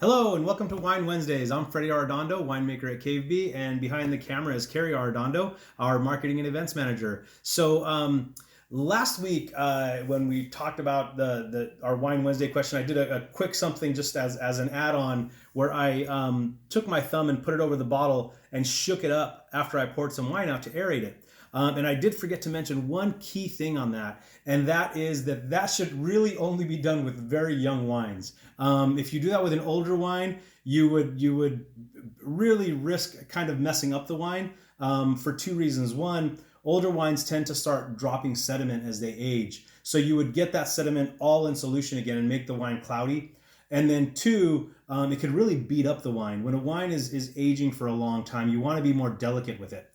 Hello and welcome to Wine Wednesdays. I'm Freddie Arredondo, winemaker at Cave Bee, and behind the camera is Carrie Arredondo, our marketing and events manager. So last week when we talked about our Wine Wednesday question, I did a quick something just as an add-on where I took my thumb and put it over the bottle and shook it up after I poured some wine out to aerate it. And I did forget to mention one key thing on that, and that is that should really only be done with very young wines. If you do that with an older wine, you would really risk kind of messing up the wine for two reasons. One, older wines tend to start dropping sediment as they age, so you would get that sediment all in solution again and make the wine cloudy. And then two, it could really beat up the wine. When a wine is aging for a long time, you want to be more delicate with it.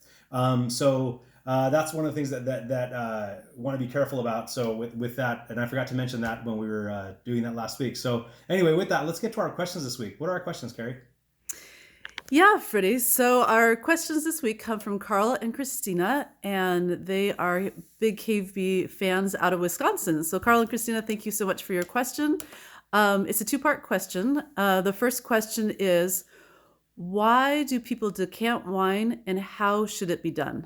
That's one of the things that want to be careful about. So with that, and I forgot to mention that when we were doing that last week. So anyway, with that, let's get to our questions this week. What are our questions, Carrie? Yeah, Freddie. So our questions this week come from Karl and Christina, and they are big Cave Bee fans out of Wisconsin. So Karl and Christina, thank you so much for your question. It's a two-part question. The first question is, why do people decant wine and how should it be done?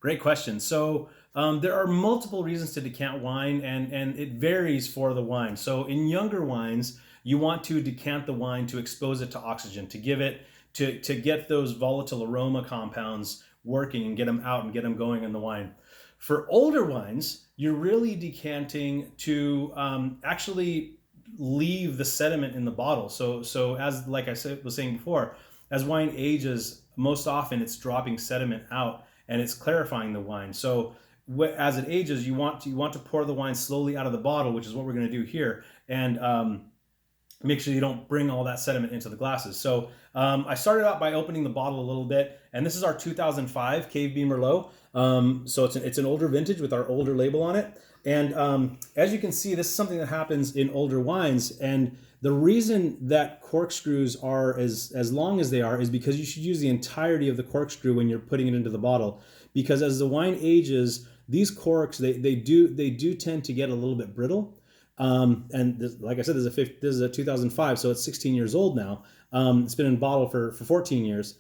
Great question. So there are multiple reasons to decant wine, and it varies for the wine. So in younger wines, you want to decant the wine to expose it to oxygen, to give it, to get those volatile aroma compounds working and get them out and get them going in the wine. For older wines, you're really decanting to actually leave the sediment in the bottle. So as like I was saying before, as wine ages, most often it's dropping sediment out and it's clarifying the wine. So as it ages, you want to pour the wine slowly out of the bottle, which is what we're going to do here, and make sure you don't bring all that sediment into the glasses. So I started out by opening the bottle a little bit, and this is our 2005 Cave Bee Merlot. So it's an older vintage with our older label on it. And as you can see, this is something that happens in older wines. And the reason that corkscrews are as long as they are is because you should use the entirety of the corkscrew when you're putting it into the bottle. Because as the wine ages, these corks, they do tend to get a little bit brittle. And this, like I said, this is a 2005, so it's 16 years old now. It's been in bottle for 14 years.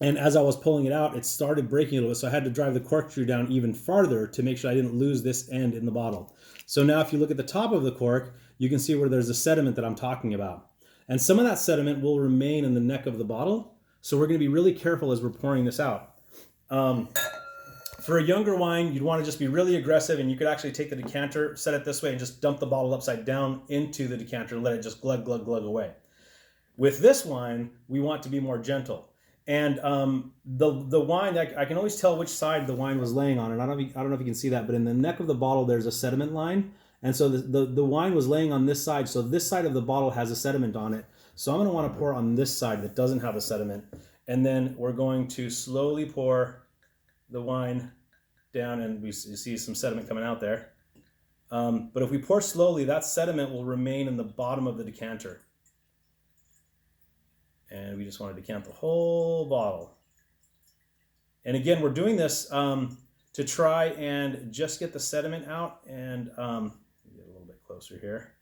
And as I was pulling it out, it started breaking a little bit, so I had to drive the corkscrew down even farther to make sure I didn't lose this end in the bottle. So now if you look at the top of the cork, you can see where there's a sediment that I'm talking about. And some of that sediment will remain in the neck of the bottle, so we're going to be really careful as we're pouring this out. For a younger wine, you'd want to just be really aggressive, and you could actually take the decanter, set it this way, and just dump the bottle upside down into the decanter and let it just glug, glug, glug away. With this wine, we want to be more gentle. And the wine, I can always tell which side the wine was laying on. And I don't know if you can see that, but in the neck of the bottle, there's a sediment line. And so the wine was laying on this side. So this side of the bottle has a sediment on it. So I'm going to want to pour on this side that doesn't have a sediment. And then we're going to slowly pour the wine down, and you see some sediment coming out there. But if we pour slowly, that sediment will remain in the bottom of the decanter. And we just want to decant the whole bottle. And again, we're doing this to try and just get the sediment out. And get a little bit closer here.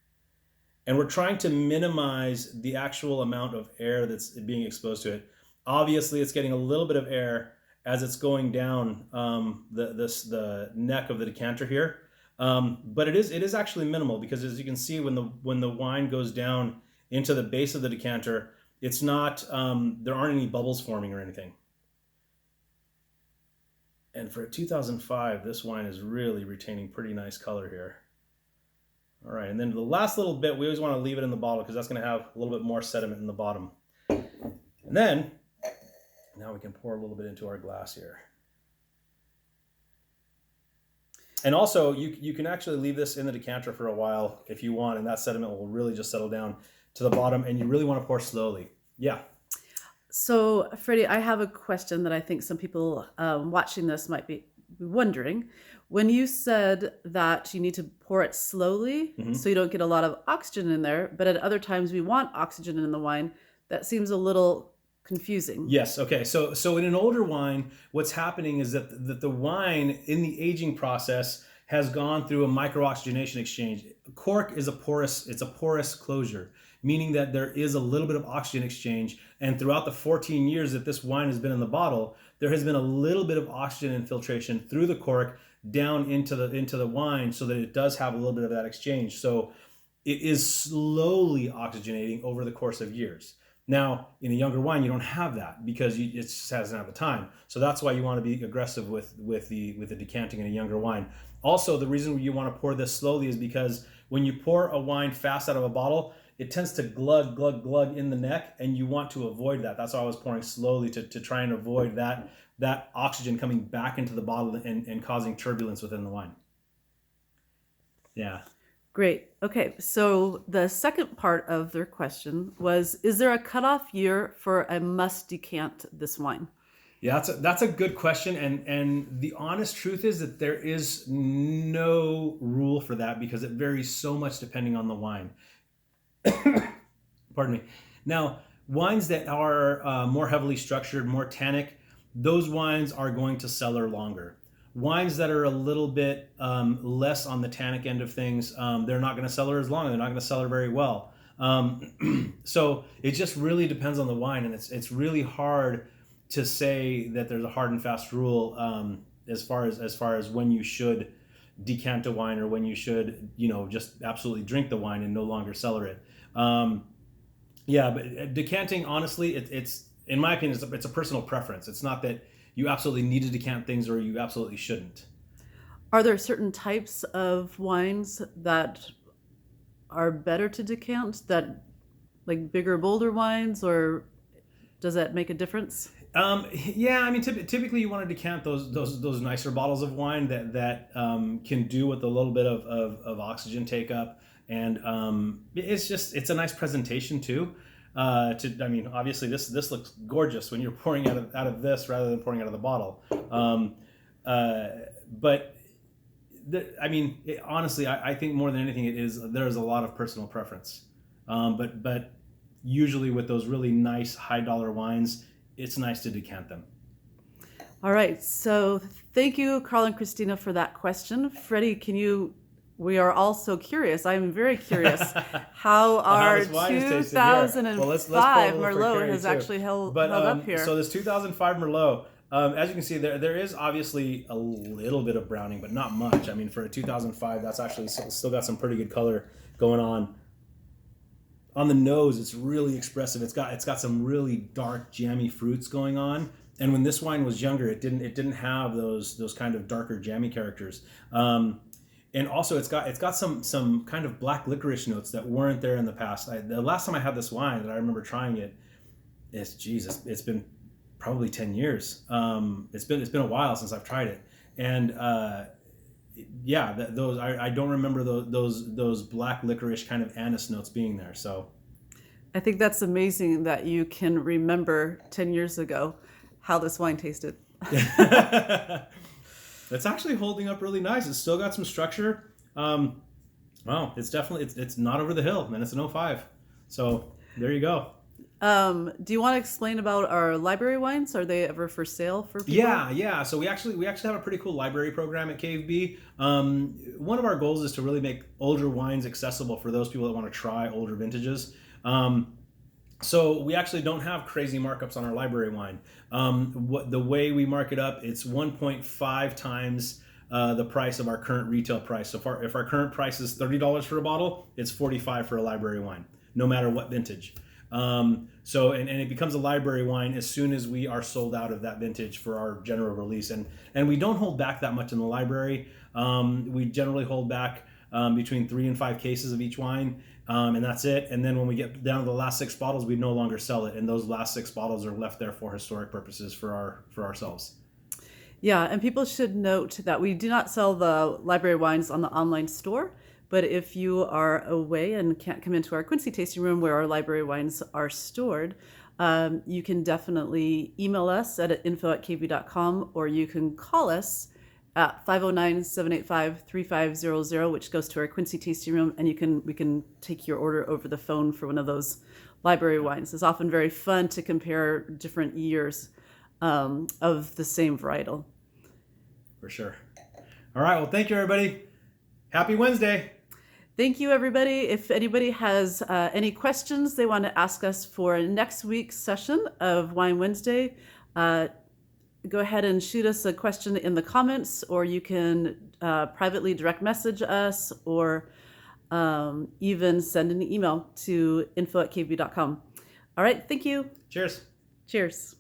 And we're trying to minimize the actual amount of air that's being exposed to it. Obviously, it's getting a little bit of air as it's going down the neck of the decanter here. But it is actually minimal, because as you can see, when the wine goes down into the base of the decanter, it's not, there aren't any bubbles forming or anything. And for a 2005, this wine is really retaining pretty nice color here. All right, and then the last little bit, we always want to leave it in the bottle because that's going to have a little bit more sediment in the bottom. And then, now we can pour a little bit into our glass here. And also, you can actually leave this in the decanter for a while if you want, and that sediment will really just settle down to the bottom, and you really want to pour slowly. Yeah. So, Freddie, I have a question that I think some people watching this might be wondering. When you said that you need to pour it slowly, so you don't get a lot of oxygen in there, but at other times we want oxygen in the wine, that seems a little confusing. Yes. Okay. So in an older wine, what's happening is that the wine in the aging process has gone through a microoxygenation exchange. Cork is a porous closure, meaning that there is a little bit of oxygen exchange. And throughout the 14 years that this wine has been in the bottle, there has been a little bit of oxygen infiltration through the cork down into the wine, so that it does have a little bit of that exchange. So it is slowly oxygenating over the course of years. Now, in a younger wine, you don't have that because it just hasn't had the time. So that's why you want to be aggressive with the decanting in a younger wine. Also, the reason you want to pour this slowly is because when you pour a wine fast out of a bottle, it tends to glug, glug, glug in the neck, and you want to avoid that. That's why I was pouring slowly to try and avoid that oxygen coming back into the bottle and causing turbulence within the wine. Yeah. Great. Okay, so the second part of their question was, is there a cutoff year for I must decant this wine? Yeah, that's a good question, and the honest truth is that there is no rule for that because it varies so much depending on the wine. Pardon me. Now, wines that are more heavily structured, more tannic, those wines are going to cellar longer. Wines that are a little bit less on the tannic end of things, they're not going to cellar as long. They're not going to cellar very well. So it just really depends on the wine, and it's really hard to say that there's a hard and fast rule as far as when you should decant a wine or when you should just absolutely drink the wine and no longer cellar it. Yeah, but decanting, honestly, it's in my opinion, it's a personal preference. It's not that you absolutely need to decant things or you absolutely shouldn't. Are there certain types of wines that are better to decant, that like bigger, bolder wines, or does that make a difference? Yeah, I mean, typically you want to decant those nicer bottles of wine that can do with a little bit of oxygen take up, and it's a nice presentation too. I mean, obviously this looks gorgeous when you're pouring out of this rather than pouring out of the bottle. But I mean, honestly, I think more than anything, there's a lot of personal preference. But usually with those really nice high dollar wines, it's nice to decant them. All right. So thank you, Karl and Christina, for that question. Freddie, we are also curious. I'm very curious how our 2005 Merlot has actually held up here. So this 2005 Merlot, as you can see, there is obviously a little bit of browning, but not much. I mean, for a 2005, that's actually still got some pretty good color going on. On the nose, it's really expressive. It's got some really dark, jammy fruits going on. And when this wine was younger, it didn't have those kind of darker, jammy characters. And also, it's got some kind of black licorice notes that weren't there in the past. The last time I had this wine that I remember trying it, it's been probably 10 years. It's been a while since I've tried it, and yeah, I don't remember those black licorice kind of anise notes being there. So I think that's amazing that you can remember 10 years ago how this wine tasted. It's actually holding up really nice. It's still got some structure. Wow, it's definitely it's not over the hill, and it's an 05. So there you go. Do you want to explain about our library wines? Are they ever for sale for people? Yeah. So we actually have a pretty cool library program at KFB. One of our goals is to really make older wines accessible for those people that want to try older vintages. So we actually don't have crazy markups on our library wine. The way we mark it up, it's 1.5 times the price of our current retail price. So if our current price is $30 for a bottle, it's $45 for a library wine, no matter what vintage. So it becomes a library wine as soon as we are sold out of that vintage for our general release. And we don't hold back that much in the library. We generally hold back between 3 and 5 cases of each wine, and that's it. And then when we get down to the last 6 bottles, we no longer sell it, and those last 6 bottles are left there for historic purposes for ourselves. Yeah, and people should note that we do not sell the library wines on the online store. But if you are away and can't come into our Quincy tasting room where our library wines are stored, you can definitely email us at info@kv.com, or you can call us at 509-785-3500, which goes to our Quincy tasting room, and we can take your order over the phone for one of those library wines. It's often very fun to compare different years of the same varietal. For sure. All right. Well, thank you, everybody. Happy Wednesday. Thank you, everybody. If anybody has any questions they want to ask us for next week's session of Wine Wednesday, go ahead and shoot us a question in the comments, or you can privately direct message us, or even send an email to info@kvb.com. All right, thank you. Cheers. Cheers.